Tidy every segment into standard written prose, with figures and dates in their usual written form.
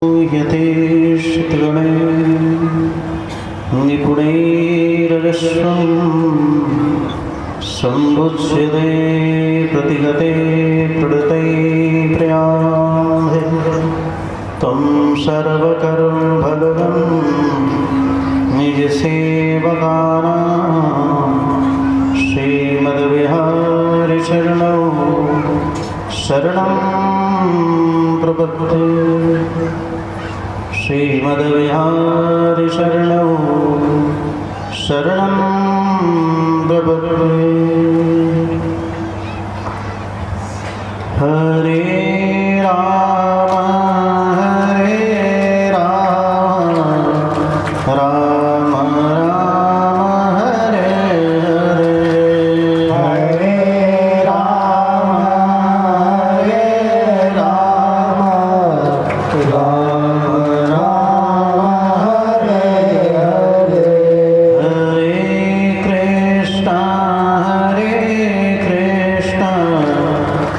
यथेष्टगणे निपुणैरश्वं सम्बुध्यते प्रतिगते प्रणुते प्रयान्ते तं सर्वकर्मफलदं निजसेवकानां श्रीमद्विहारिचरणौ शरणं प्रपद्ये। श्रीमद्विहारिचरणौ शरणं प्रपद्ये। हरे राम राम राम हरे हरे। हरे राम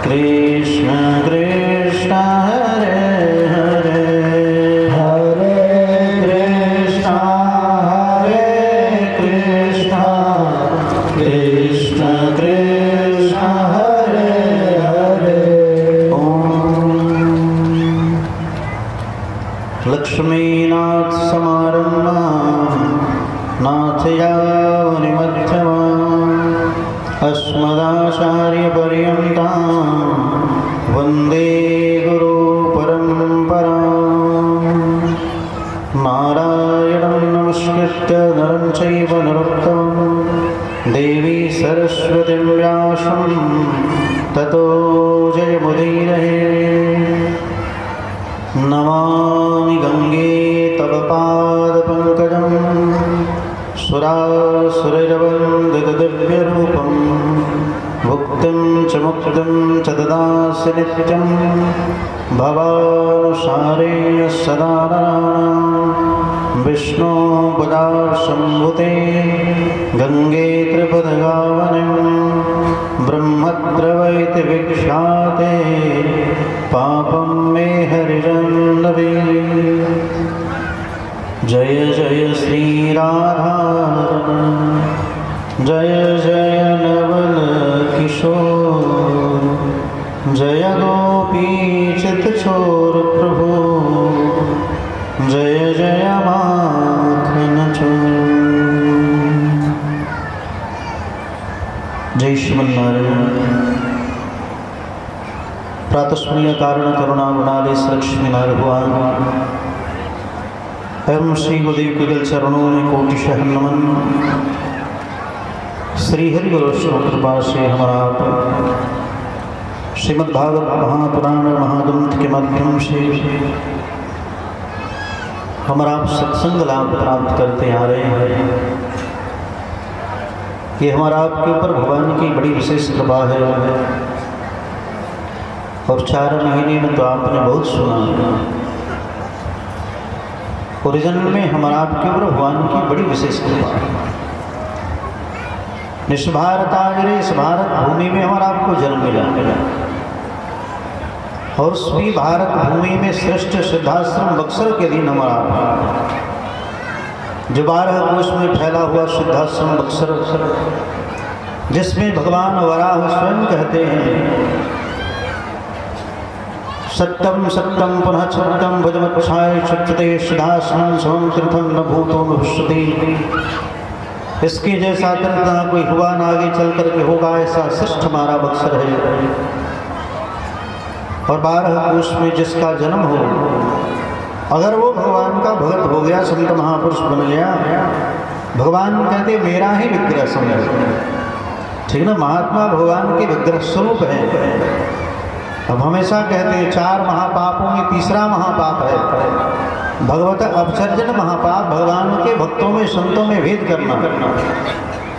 कृष्ण कृष्ण हरे हरे। हरे कृष्ण कृष्ण कृष्ण हरे हरे। ओम लक्ष्मीनाथ समारम्भां नाथयावनिमध्यमाम् अस्मदाचार्यपर्यन्तां वन्दे गुरुपरम्परां। नारायणं नमस्कृत्य नरं चैव नरोत्तमं देवी सरस्वतीं व्यासं ततो जयमुदीरये। नमामि गंगे तव पादपङ्कजं सुरासुरैर्वन्दितदिव्यरूपं भुक्तिं च मुक्तिं च ददासि नित्यं भवानुसारेण सदा नराणां। विष्णो पदाशम्भुते गंगे त्रिपदगावनं ब्रह्मद्रवैति विख्याते पापं मे हरिजन्नवे। जय जय श्री राधा जय जय नवल किशोर जय गोपी चित छोर प्रभु जय जय माखन चोर। जय श्रीमन्नारायण। प्रातस्मरणीय कारण करुणा गुणाले लक्ष्मी नारायण एवं श्री गुरुदेव के गल चरणों में कोटिशः नमन। श्री हरि वैष्णव कृपा से हमारा श्रीमद्भागवत महापुराण महाग्रंथ के माध्यम से हमारा सत्संग लाभ प्राप्त करते आ रहे हैं। ये हमारा आपके ऊपर भगवान की बड़ी विशेष कृपा है। और 4 महीने में तो आपने बहुत सुना। ओरिजिनल में हमारा आपके ऊपर भगवान की बड़ी विशेष कृपा है। इस भारत आगरे इस भारत भूमि में हमारा आपको जन्म मिला और उस भी भारत भूमि में श्रेष्ठ सिद्धाश्रम बक्सर के दिन हमारा जो 12 कोश में फैला हुआ सिद्धाश्रम बक्सर, जिसमें भगवान वराह स्वयं कहते हैं सत्यम सत्यम पुनः सत्यम भजमत्साय सत्यते सिद्धाश्रम स्वयं तीर्थम न भूतो न भविष्यति। इसके जैसा तीर्थ ना कोई हुआ ना आगे चल करके होगा, ऐसा श्रेष्ठ हमारा बक्सर है। और 12 कोश में जिसका जन्म हो, अगर वो भगवान का भगत हो गया, संत महापुरुष बन गया, भगवान कहते मेरा ही विग्रह समझ। ठीक ना, महात्मा भगवान के विग्रह स्वरूप है। अब हमेशा कहते हैं 4 महापापों में तीसरा महापाप है भगवत अपसर्जन महापाप। भगवान के भक्तों में संतों में भेद करना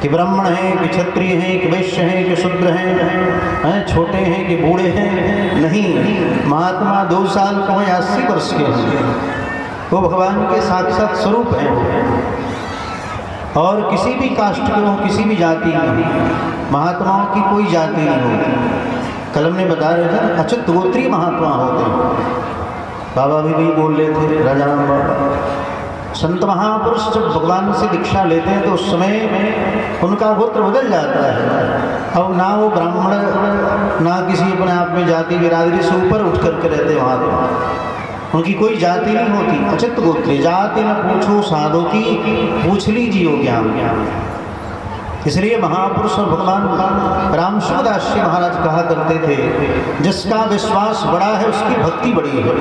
कि ब्राह्मण हैं कि क्षत्रिय हैं कि वैश्य हैं कि शूद्र हैं, छोटे हैं कि बूढ़े हैं। नहीं, महात्मा 2 साल को हैं 80 वर्ष के हैं, वो भगवान के साक्षात स्वरूप हैं। और किसी भी कास्ट के हो, किसी भी जाति की, महात्माओं की कोई जाति नहीं होती। कलम ने बता रहे थे अच्युत गोत्रीय महात्मा होते हैं। बाबा भी वही बोल रहे थे, राजा राम बाबा। संत महापुरुष जब भगवान से दीक्षा लेते हैं तो उस समय उनका गोत्र बदल जाता है। अब ना वो ब्राह्मण ना किसी अपने आप में जाति बिरादरी से ऊपर उठ करके रहते वहाँ पर। उनकी कोई जाति नहीं होती, अचित गोत्र। जाति न पूछो साधु की, पूछ लीजिए ज्ञान। इसलिए महापुरुष और भगवान राम सुखदास जी महाराज कहा करते थे, जिसका विश्वास बड़ा है उसकी भक्ति बड़ी है।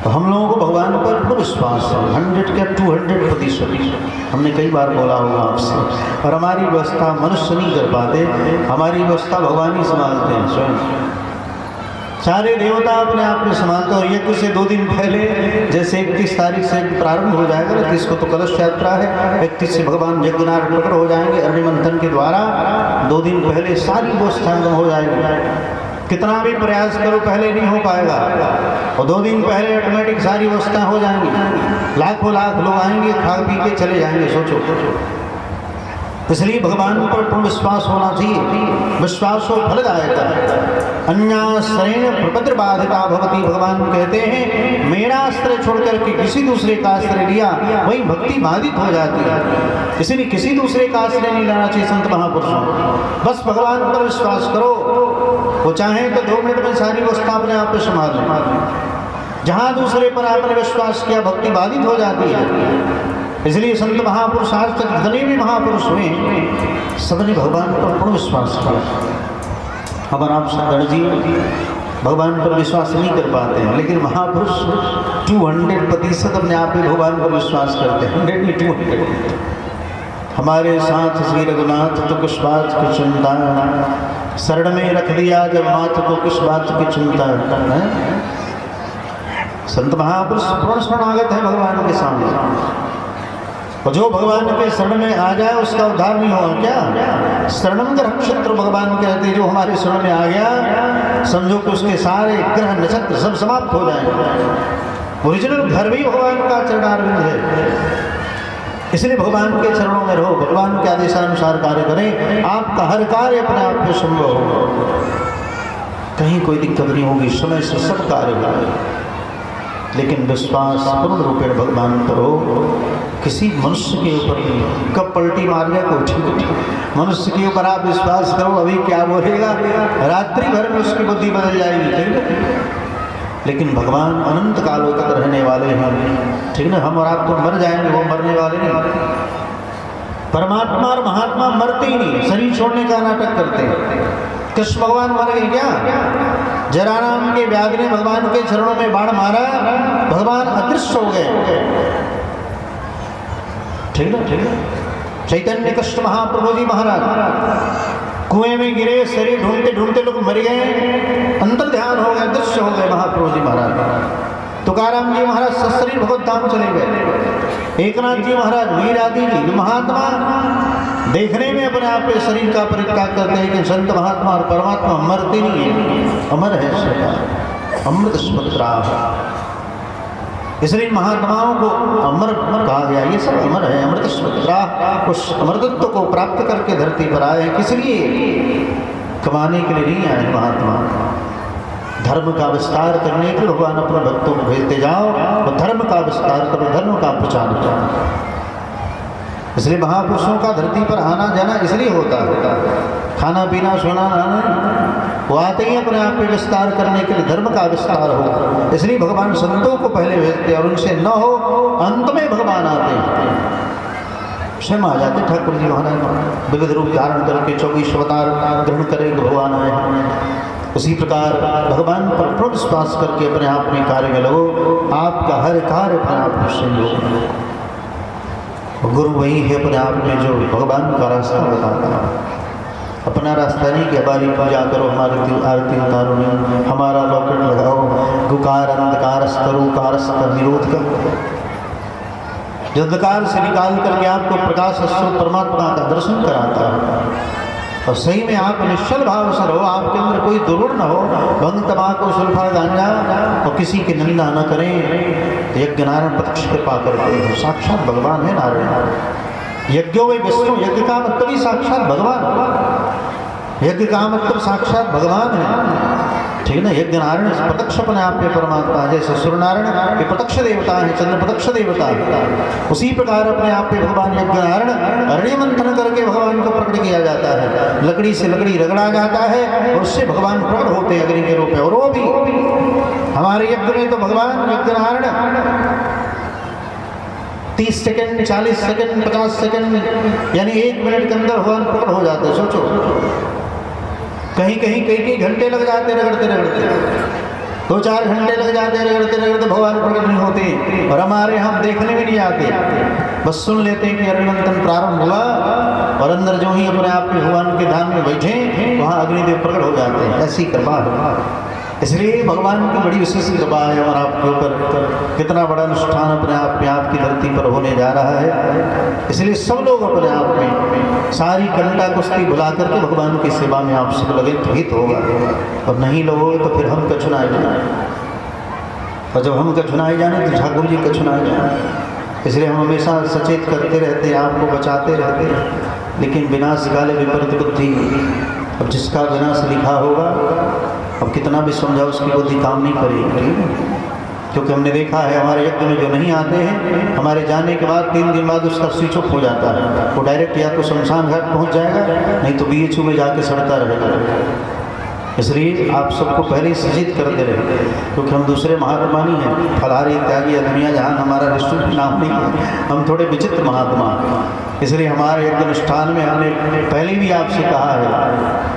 तो हम लोगों को भगवान पर पूर्ण विश्वास है, 100 क्या 200%। हमने कई बार बोला होगा आपसे। और हमारी व्यवस्था मनुष्य नहीं कर पाते, हमारी व्यवस्था भगवान ही संभालते हैं स्वयं। सारे देवता अपने आप में संभालते। और यज्ञ से 2 दिन पहले, जैसे 31 तारीख से प्रारंभ हो जाएगा, 31 को तो कलश यात्रा है, 31 से भगवान यज्ञनाथ प्रकट हो जाएंगे अग्नि मंथन के द्वारा। 2 दिन पहले सारी व्यवस्था हो जाएगी। कितना भी प्रयास करो पहले नहीं हो पाएगा, और 2 दिन पहले ऑटोमेटिक सारी व्यवस्था हो जाएंगी। लाखों लाख लोग आएंगे, खा पी के चले जाएंगे। सोचो। इसलिए भगवान पर पूर्ण विश्वास होना चाहिए। विश्वास हो फलदायक। अन्याश्रयेण प्रपत्र बाधिता भवती। भगवान कहते हैं, मेरा आश्रय छोड़कर के किसी दूसरे का आश्रय लिया वही भक्ति बाधित हो जाती है। इसलिए किसी दूसरे का आश्रय नहीं लेना चाहिए संत महापुरुषों। बस भगवान पर विश्वास करो, वो चाहे तो 2 मिनट में सारी व्यवस्था अपने आप पे संभाल लें। जहाँ दूसरे पर आपने विश्वास किया भक्ति बाधित हो जाती है। इसलिए संत महापुरुष आज तक जितने भी महापुरुष हुए सबने भगवान पर पूर्ण विश्वास किया। हमारा आप शंकर जी भगवान पर विश्वास नहीं कर पाते हैं, लेकिन महापुरुष 200% अपने आप में भगवान पर विश्वास करते हैं। 100 हमारे साथ श्री रघुनाथ तो किस बात की चिंता, शरण में रख दिया जब मात तो किस बात की चिंता है। संत महापुरुष पूर्ण शरणागत है भगवान के सामने। और जो भगवान के शरण में आ जाए उसका उद्धार नहीं होगा क्या? शरणम ग्रह शत्रु भगवान कहते, जो हमारे शरण में आ गया समझो कि उसके सारे ग्रह नक्षत्र सब समाप्त हो जाएंगे। ओरिजिनल घर भी भगवान का चरणारविंद है। इसलिए भगवान के चरणों में रहो, भगवान के आदेशानुसार कार्य करें, आपका हर कार्य अपने आप में संभव हो, कहीं कोई दिक्कत नहीं होगी, समय से सब कार्य होगा। लेकिन विश्वास पूर्ण रूपेण भगवान पर हो, किसी मनुष्य के ऊपर नहीं। कब पलटी मार जाए कोई ठीक नहीं। मनुष्य के ऊपर आप विश्वास करो, अभी क्या बोलेगा, रात्रि भर में उसकी बुद्धि बदल जाएगी, ठीक है। लेकिन भगवान अनंत कालों तक रहने वाले हैं, ठीक ना। हम और आप तो मर जाएंगे, वो मरने वाले नहीं। परमात्मा और महात्मा मरते ही नहीं, शरीर छोड़ने का नाटक करते हैं। कृष्ण भगवान मर गए क्या? जरानाम के व्याध ने भगवान के चरणों में बाण मारा, भगवान अदृश्य हो गए, ठीक ना, ठीक है। चैतन्य कृष्ण महाप्रभु जी महाराज कुएं में गिरे, शरीर ढूंढते ढूंढते लोग मर गए, अंतर ध्यान हो गए, दृश्य हो गए महाप्रभु जी महाराज। तुकाराम जी महाराज सशरीर भगवत धाम चले गए। एकनाथ जी महाराज, मीरादी जी महात्मा देखने में अपने आप पे शरीर का परित्याग करते हैं, कि संत महात्मा और परमात्मा मरते नहीं है, अमर है सदा, अमृत स्मृत्रा। इसलिए महात्माओं को अमर कहा गया, ये सब अमर है, अमृत स्मृत्रा। उस अमृतत्व को प्राप्त करके धरती पर आए हैं, किस लिए? कमाने के लिए नहीं आए महात्मा, धर्म का विस्तार करने के लिए भगवान अपने भक्तों को भेजते जाओ, तो धर्म का विस्तार करो, धर्म का प्रचार करो। इसलिए महापुरुषों का धरती पर आना जाना इसलिए होता है, खाना पीना सोना नहाना, वो आते ही अपने आप पे विस्तार करने के लिए, धर्म का विस्तार हो। इसलिए भगवान संतों को पहले भेजते, और उनसे न हो अंत में भगवान आते हैं, स्वयं आ जाते। ठाकुर जी महाराज विविध रूप धारण करके 24 अवतार ग्रहण करेंगे, भगवान आए। उसी प्रकार भगवान पर पूर्ण विश्वास करके अपने आप में कार्य में लगो, आपका हर कार्य अपने आप में संयोग हो। गुरु वही है अपने आप में जो भगवान का रास्ता बताता है। अपना रास्ता नहीं कि हमारी पूजा करो, हमारी आरती उतारो, हमारा लॉकेट लगाओ, गुकार अंधकार स्तरूकार स्तर निरोध करो। जो अंधकार से निकाल करके आपको प्रकाश स्वरूप परमात्मा का दर्शन कराता है, और सही में आप निश्चल भाव से रहो, आपके अंदर कोई दुर्गुण न हो, भंग तंबाकू सुल्फा गांजा और किसी की निंदा न करें। यज्ञ नारायण प्रत्यक्ष कृपा करते हैं, साक्षात भगवान है नारायण। यज्ञों में विष्णु, यज्ञ का मतलब ही साक्षात भगवान, यज्ञ का मतलब साक्षात भगवान है। ठीक है ना। यज्ञ नारायण प्रत्यक्ष अपने आप में परमात्मा है, जैसे सूर्य नारायण ये प्रत्यक्ष देवता है, चंद्र प्रत्यक्ष देवता है, उसी प्रकार अपने आप में भगवान यज्ञ नारायण अरण्य मंथन करके भगवान को प्रकट किया जाता है। लकड़ी से लकड़ी रगड़ा जाता है और उससे भगवान प्रकट होते हैं अग्नि के रूप में। और वो भी हमारे यज्ञ में तो भगवान यज्ञ नारायण 30 सेकंड 40 सेकंड 50 सेकंड यानी 1 मिनट के अंदर भगवान प्रकट हो जाते हैं। सोचो, कहीं कहीं कई घंटे लग जाते रगड़ते रगड़ते, 2-4 घंटे लग जाते रगड़ते रगड़ते भगवान प्रकट नहीं होते। और हमारे हम देखने भी नहीं आते, बस सुन लेते हैं कि अरण्य मंथन प्रारंभ हुआ और अंदर जो ही अपने आप में भगवान के ध्यान में बैठे वहाँ अग्निदेव प्रकट हो जाते हैं। ऐसी कृपा है, इसलिए भगवान की बड़ी विशेष कृपा है और आपके ऊपर कितना बड़ा अनुष्ठान अपने आप में आपकी धरती पर होने जा रहा है। इसलिए सब लोग अपने आप में सारी कंटा कुश्ती भुला करके भगवान की सेवा में आप सब लगे तो हित होगा, और नहीं लोगे तो फिर हम कछुनाए जाए, और जब हम कछुनाए जाने तो ठाकुर जी कछुनाए जाए। इसलिए हम हमेशा सचेत करते रहते हैं, आपको बचाते रहते हैं, लेकिन विनाश काले विपरीत बुद्धि, अब जिसका विनाश लिखा होगा अब कितना भी समझाओ उसकी बुद्धि काम नहीं करेगी। क्योंकि हमने देखा है हमारे यज्ञ में जो नहीं आते हैं, हमारे जाने के बाद 3 दिन बाद उसका स्विच ऑफ हो जाता है, वो डायरेक्ट या तो शमशान घाट पहुंच जाएगा, नहीं तो BHU में जाके सड़ता रहेगा। इसलिए आप सबको पहले ही सचेत करते रहे, क्योंकि हम दूसरे महात्मा नहीं हैं, फलारी त्यागी दुनिया जहान हमारा विष्णु नाम नहीं है, हम थोड़े विचित्र महात्मा। इसलिए हमारे यज्ञ अनुष्ठान में हमने पहले भी आपसे कहा है,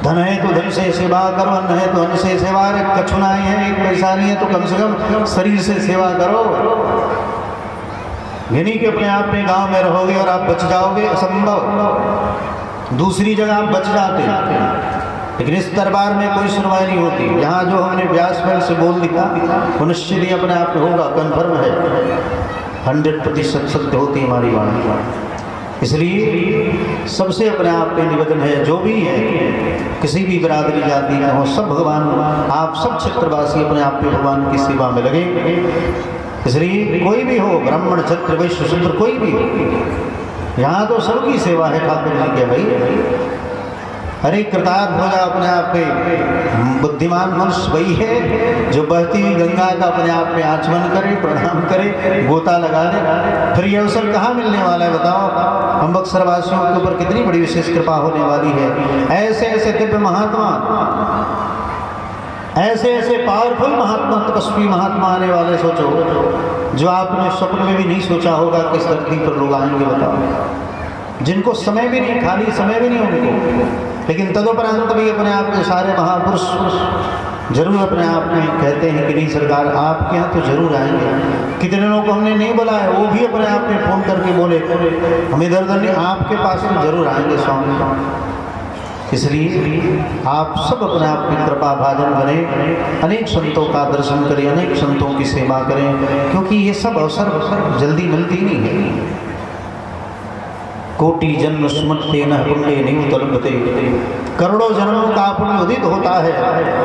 धन है तो धन से सेवा करो, अन्न है तो अन्न से सेवा, कछुनाई है 1 पैसा नहीं है तो कम से कम शरीर से सेवा करो। यानी कि अपने आप में गांव में रहोगे और आप बच जाओगे असंभव, दूसरी जगह आप बच जाते, लेकिन इस दरबार में कोई सुनवाई नहीं होती। यहाँ जो हमने व्यास महल से बोल दिखा वो निश्चित ही अपने आप में होगा, कन्फर्म है, 100% सत्य होती हमारी वाणी। इसलिए सबसे अपने आप पे निवेदन है, जो भी है किसी भी बिरादरी जाति में हो, सब भगवान आप सब क्षेत्रवासी अपने आप पे भगवान की सेवा में लगे। इसलिए कोई भी हो, ब्राह्मण क्षत्रिय वैश्य शूद्र कोई भी हो, यहाँ तो सबकी सेवा है ठाकुर जी के भाई। अरे कृतार्थ हो जा अपने आप पे। बुद्धिमान मनुष्य वही है जो बहती हुई गंगा का अपने आप में आचमन करे, प्रणाम करे, गोता लगा दे। फिर ये अवसर कहाँ मिलने वाला है बताओ। हम बक्सर वासियों के ऊपर कितनी बड़ी विशेष कृपा होने वाली है। ऐसे ऐसे दिव्य महात्मा, ऐसे ऐसे पावरफुल महात्मा, तपस्वी महात्मा आने वाले, सोचो जो आपने स्वप्न में भी नहीं सोचा होगा कि इस धरती पर लोग आएंगे बताओ, जिनको समय भी नहीं, खाली समय भी नहीं उनको, लेकिन तदुपरांत भी अपने आप के सारे महापुरुष जरूर अपने आप में कहते हैं कि नहीं सरकार आपके यहाँ तो जरूर आएंगे। कितने लोगों को हमने नहीं बुलाया, वो भी अपने आप में फ़ोन करके बोले हम इधर उधर नहीं, आपके पास में जरूर आएंगे स्वामी। इसलिए आप सब अपने आप में कृपा भाजन बने, अनेक संतों का दर्शन करें, अनेक संतों की सेवा करें, क्योंकि ये सब अवसर जल्दी मिलती नहीं है। कोटि जन्म स्मृति न पुण्य नहीं तलपते, करोड़ों जन्मों का पुण्य उदित होता है,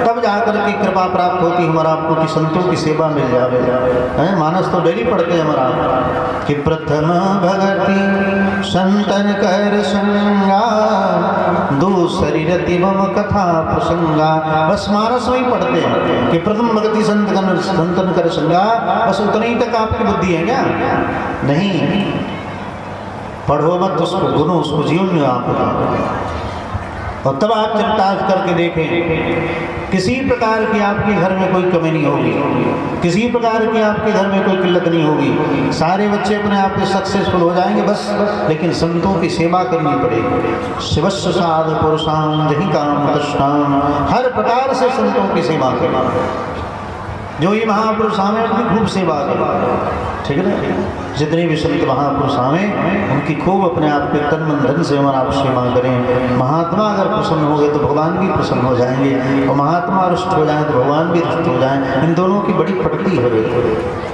तब जाकर के कृपा प्राप्त होती हमारा आपको कि संतों की सेवा मिल जावे। मानस तो डेली पढ़ते हैं हमारा कि प्रथम भगति संतन कर संगा, दूसरी रति मम कथा प्रसंगा। बस मानस में ही पढ़ते हैं कि प्रथम भगति संतन कर संगा, बस उतने ही तक आपकी बुद्धि है क्या? नहीं, पढ़ो मत उसको, गुनो उसको जीवन में आप बताओ। और तब आप चरितार्थ करके देखें, किसी प्रकार की आपके घर में कोई कमी नहीं होगी, किसी प्रकार की आपके घर में कोई किल्लत नहीं होगी, सारे बच्चे अपने आप में सक्सेसफुल हो जाएंगे। बस लेकिन संतों की सेवा करनी पड़ेगी। शिवस्व साध पुरुषाम जही काम कृष्णाम, हर प्रकार से संतों की सेवा करना। जो ये महापुरुष आवे उनकी खूब सेवा करें, ठीक है ना। जितने भी संत महापुरुष आवे उनकी खूब अपने आप के तन मन धन से हमारा आप सेवा करें। महात्मा अगर प्रसन्न हो गए तो भगवान भी प्रसन्न हो जाएंगे, और महात्मा रुष्ट हो जाए तो भगवान भी रुष्ट हो जाए। इन दोनों की बड़ी पटती है।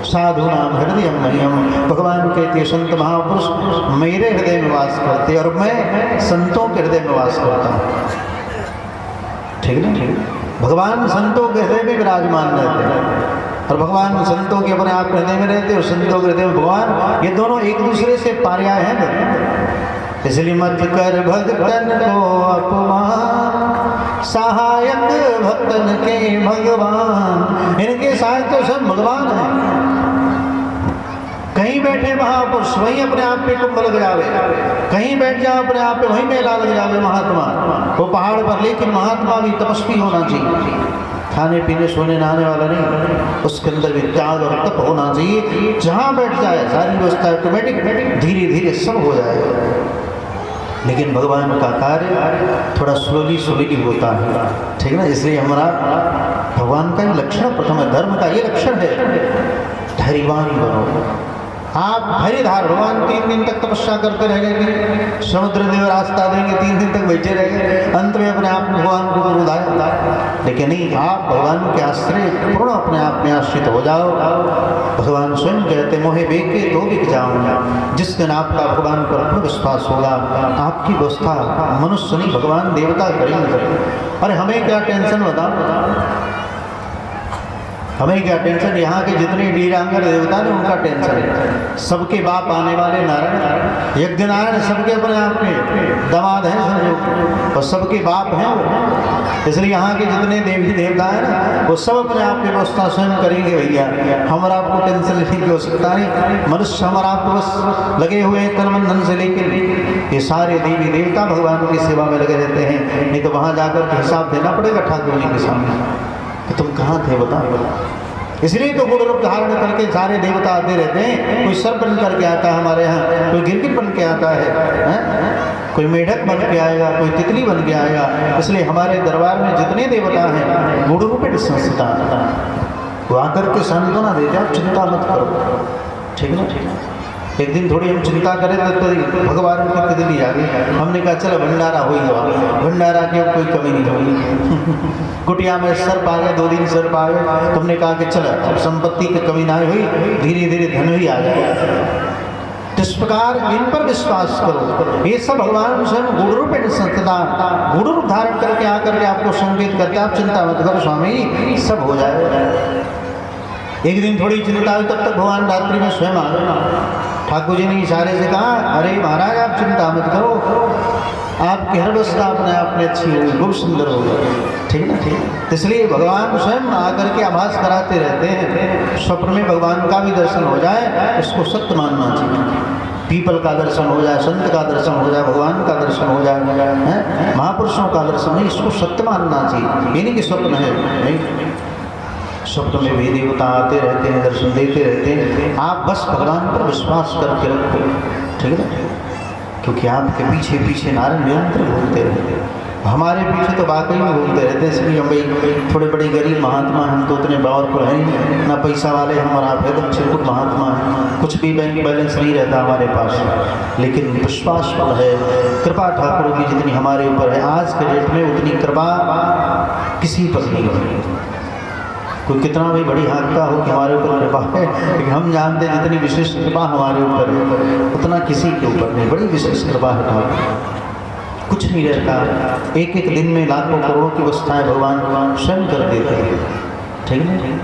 साधु नाम हृदय मह्यम, भगवान कहते संत महापुरुष मेरे हृदय में वास करते और मैं संतों के हृदय में वास करता हूँ, ठीक है ना। ठीक है, भगवान संतों के हृदय में विराजमान रहते हैं और भगवान संतों के अपने आप हृदय में रहते और संतों के हृदय में भगवान, ये दोनों एक दूसरे से पर्याय हैं। इसलिए मत कर भगतन को अपमान, सहायक भक्तन के भगवान। इनके सहायक तो सब भगवान हैं। कहीं बैठे महापुरुष वहीं अपने आप पे कुंभ लग जावे, कहीं बैठ जाओ अपने आप पे वहीं मेला लग जावे महात्मा। वो पहाड़ पर, लेकिन महात्मा भी तपस्वी होना चाहिए, खाने पीने सोने नहाने वाला नहीं, उसके अंदर भी त्याग और तप होना चाहिए। जहाँ बैठ जाए सारी व्यवस्था ऑटोमेटिक धीरे धीरे सब हो जाएगा। लेकिन भगवान का कार्य थोड़ा स्लोली होता है, ठीक है ना। इसलिए हमारा भगवान का ही लक्षण प्रथम है, धर्म का ये लक्षण है, धैर्यवान बनो। आप धैर्यधार, भगवान 3 दिन तक तपस्या करते रह गए, समुद्र देव रास्ता देंगे, 3 दिन तक बैठे रह गए, अंत में अपने आप भगवान को गुरुदाय। लेकिन नहीं, आप भगवान के आश्रय पूर्ण अपने आप में आश्रित हो जाओ। भगवान स्वयं कहते मोहे बेके तो बिक जाऊँ। जिस दिन आपका भगवान पर पूर्ण विश्वास होगा, आपकी व्यवस्था मनुष्य नहीं भगवान देवता करेंगे। अरे हमें क्या टेंशन, बताओ हमें क्या टेंशन। यहाँ के जितने नीरांगर देवता ने उनका टेंशन है। सबके बाप आने वाले नारायण, यज्ञ नारायण सबके अपने आप में दामाद हैं समझो, और सबके बाप हैं। इसलिए यहाँ के जितने देवी देवता हैं ना, वो सब अपने आप की व्यवस्था स्वयं करेंगे। भैया हमारा आपको टेंशन लेने की आवश्यकता नहीं। मनुष्य हमारा आपको बस लगे हुए हैं तन मन धन से लेकर, ये सारे देवी देवता भगवान की सेवा में लगे रहते हैं। नहीं तो वहाँ जाकर हिसाब देना पड़ेगा ठाकुर जी के सामने कि तुम कहाँ थे बताओ। इसलिए तो गुण रूप धारण करके सारे देवता आते रहते हैं। कोई सर्प बन करके आता है हमारे यहाँ, कोई गिरगिट बन के आता है, कोई मेढक बन के आएगा, कोई तितली बन के आएगा। इसलिए हमारे दरबार में जितने देवता हैं गुण रूप संस्था, वो आकर के सांत्वना देते, आप चिंता मत करो, ठीक है ना। एक दिन थोड़ी हम चिंता करें तो भगवान की तितली आ गई, हमने कहा चलो भंडारा हो गया, भंडारा की कोई कमी नहीं होगी। कुटिया में सर्प आ गए, 2 दिन सर्प आ गए, तुमने कहा कि चलो अब संपत्ति की कमी ना हुई, धीरे धीरे धन भी आ गया। इस प्रकार इन पर विश्वास करो। ये सब भगवान स्वयं गुण रूप संतता, गुण रूप धारण करके आकर के आपको संकेत करते, आप चिंता मत करो स्वामी, सब हो जाएगा। एक दिन थोड़ी चिंता हुई, तब तक भगवान रात्रि में स्वयं आ गए। ठाकुर जी ने इशारे से कहा, अरे महाराज आप चिंता मत करो, आपकी हर अवस्था अपने आप में अच्छी होगी, बहुत सुंदर होगी, ठीक है ना, ठीक। इसलिए भगवान स्वयं आकर के आभास कराते रहते हैं। स्वप्न में भगवान का भी दर्शन हो जाए, उसको सत्य मानना चाहिए। पीपल का दर्शन हो जाए, संत का दर्शन हो जाए, भगवान का दर्शन हो जाए, महापुरुषों का दर्शन नहीं, इसको सत्य मानना चाहिए। ये नहीं कि स्वप्न है, नहीं, स्वप्न में भी देवता आते रहते हैं, दर्शन देते रहते हैं। आप बस भगवान पर विश्वास करके रखो, ठीक है ना, क्योंकि आपके पीछे पीछे नारायण निरंतर घूमते रहते हैं। हमारे पीछे तो वाकई में घूमते रहते हैं। इसलिए हम भाई थोड़े बड़े गरीब महात्मा, हम तो उतने पावरफुल हैं ना, पैसा वाले हम, और आप एकदम चिरकुट महात्मा हैं, कुछ भी बैंक बैलेंस नहीं रहता हमारे पास, लेकिन विश्वास पर है। कृपा ठाकुर की जितनी हमारे ऊपर है आज के डेट में, उतनी कृपा किसी पर नहीं है। कोई कितना भी बड़ी हादसा हो कि हमारे ऊपर कृपा है, लेकिन हम जानते हैं जितनी विशेष कृपा हमारे ऊपर है, उतना किसी के ऊपर नहीं। बड़ी विशेष कृपा है ठाकुर, कुछ नहीं रहता। एक एक दिन में लाखों करोड़ों की अवस्थाएं भगवान स्वयं कर देते हैं, ठीक है।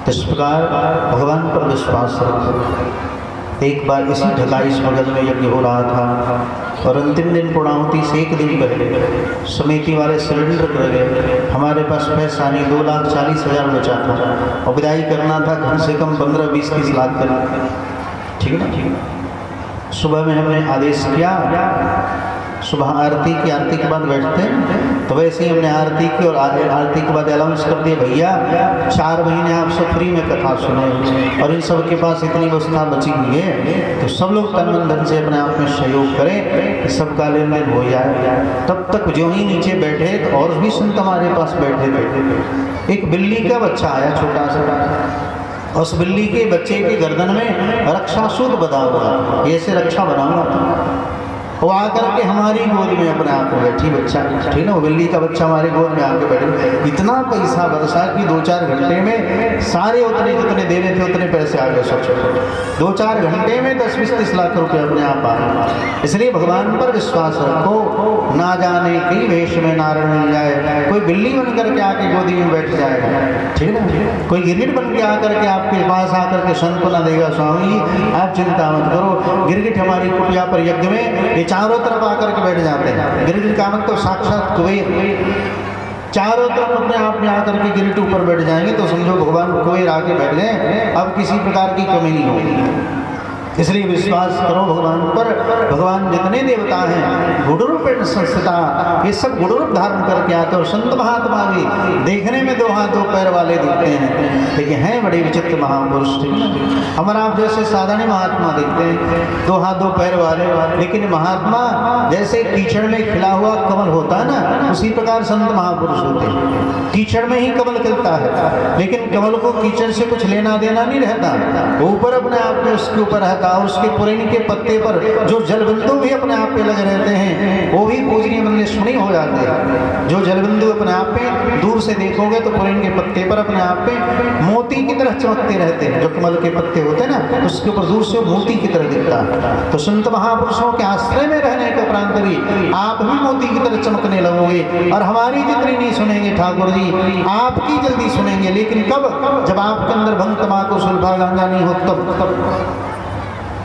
इस प्रकार भगवान पर विश्वास रखो। एक बार इसी 28 बगल में यज्ञ हो रहा था, और अंतिम दिन पूर्णाहुति से 1 दिन पहले समिति वाले सिलेंडर कर गए। हमारे पास पैसा नहीं, 2,40,000 बचा था, और विदाई करना था कम से कम 15-20-30 लाख का, ठीक है ना, ठीक है। सुबह में हमने आदेश किया, सुबह आरती के बाद बैठते हैं, तो वैसे ही हमने आरती की, और आरती के बाद अनाउंस कर दिया, भैया 4 महीने आप सब फ्री में कथा सुने, और इन सब के पास इतनी व्यवस्था बची हुई है, तो सब लोग तन मन धन से अपने आप में सहयोग करें कि सबका लेन देन हो जाए। तब तक जो ही नीचे बैठे, तो और भी संत हमारे पास बैठे थे। एक बिल्ली का बच्चा आया छोटा सा, उस बिल्ली के बच्चे के गर्दन में रक्षा सूत्र बना हुआ, ऐसे रक्षा बनाऊंगा था। वो आकर के हमारी गोद में अपने आप में बैठी, बच्चा, ठीक ना, वो बिल्ली का बच्चा हमारी गोद में आके बैठे। इतना पैसा बरसा कि 2-4 घंटे में सारे उतने जितने देने थे उतने पैसे आ गए। सोचो 2-4 घंटे में 10-20-30 लाख रुपए अपने आप आ गए। इसलिए भगवान पर विश्वास रखो, ना जाने की वेश में नारायण मिल जाए। कोई बिल्ली बन करके आके गोदी में बैठ जाएगा, ठीक है ना, कोई गिरगिट बन के आकर के आपके पास आकर के सांत्वना देगा। स्वामी आप चिंता मत करो। गिरगिट हमारी कुटिया पर यज्ञ में चारों तरफ आकर के बैठ जाते हैं। गिरगिट का मतलब साक्षात कुबेर, चारों तरफ अपने आप में आकर के गिरट ऊपर बैठ जाएंगे तो समझो भगवान कोई आके बैठ गए, अब किसी प्रकार की कमी नहीं होगी। इसलिए विश्वास करो भगवान पर। भगवान जितने देवता हैं गुण रूपेण संस्थिता, ये सब गुण रूप धारण करके आते हैं। और संत महात्मा भी देखने में 2 हाथ 2 पैर वाले दिखते हैं, लेकिन हैं बड़े विचित्र महापुरुष। हमारा आप जैसे साधारण महात्मा दिखते हैं 2 हाथ 2 पैर वाले, लेकिन महात्मा जैसे कीचड़ में खिला हुआ कमल होता है ना, उसी प्रकार संत महापुरुष होते हैं। कीचड़ में ही कमल खिलता है, लेकिन कमल को कीचड़ से कुछ लेना देना नहीं रहता, ऊपर अपने आप में उसके ऊपर रहता। और उसके पुरैनी के पत्ते पर जो जलबिंदु भी अपने आप पे लगे रहते हैं, वो भी पूजनीय बंदे सुनी हो जाते हैं। जो जलबिंदु अपने आप पे दूर से देखोगे तो पुरैनी के पत्ते पर अपने आप पे मोती की तरह चमकते रहते हैं। जो कमल के पत्ते होते हैं ना, उसके ऊपर दूर से मोती की तरह दिखता है। तो संत महापुरुषों के आश्रय में रहने के उपरांत भी आप भी मोती की तरह चमकने लगोगे। और हमारी जितनी नहीं सुनेंगे ठाकुर जी, आपकी जल्दी सुनेंगे। लेकिन कब? जब आपके अंदर भंग तमाकू सुल्फा गांजा नहीं हो, तब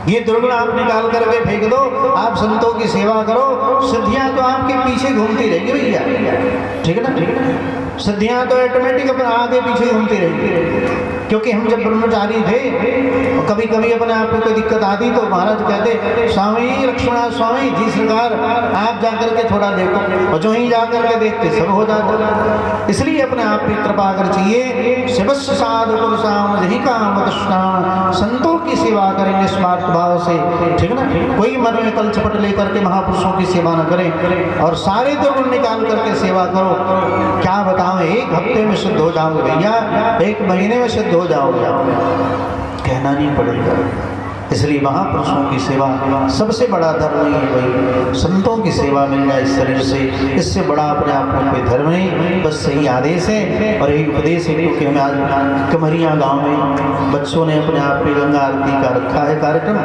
ये दुर्गुण आप निकाल करके फेंक दो। आप संतों की सेवा करो, सिद्धियां तो आपके पीछे घूमती रहेंगी भैया, ठीक है ना? ठीक है ना? सिद्धियां तो ऑटोमेटिक अपने आगे पीछे घूमती रहेंगी। क्योंकि हम जब ब्रह्मचारी थे, और कभी कभी अपने आप में कोई दिक्कत आती तो महाराज कहते स्वामी लक्ष्मण स्वामी जी सरकार आप जाकर के थोड़ा देखो, और जो ही जाकर के देखते सब हो जाता। इसलिए अपने आप पे कृपा कर चाहिए। शिवस्य साधु पुरुषाम यही काम तृष्णा, संतों की सेवा करें निस्वार्थ भाव से, ठीक है ना? कोई मन में कल चपट लेकर के महापुरुषों की सेवा न करें, और सारे दुर्गुण निकाल करके सेवा करो। क्या बताओ, 1 हफ्ते में शुद्ध हो जाओगे भैया, 1 महीने में शुद्ध हो जाओगे, कहना नहीं पड़ेगा। इसलिए महापुरुषों की सेवा सबसे बड़ा धर्म ही है भाई। संतों की सेवा मिल जाए इस शरीर से, इससे बड़ा अपने आप में कोई धर्म नहीं। बस सही आदेश है और यही उपदेश है। क्योंकि हमें आज कमरिया गांव में बच्चों ने अपने आप में गंगा आरती का रखा है कार्यक्रम,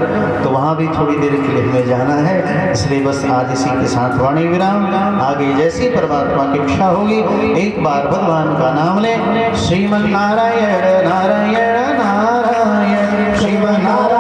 तो वहाँ भी थोड़ी देर के लिए हमें जाना है। इसलिए बस आज इसी के साथ वाणी विराम। आगे जैसी परमात्मा की इच्छा होगी एक बार भगवान का नाम लें। श्रीमन नारायण नारायण नारायण, श्रीमन नारायण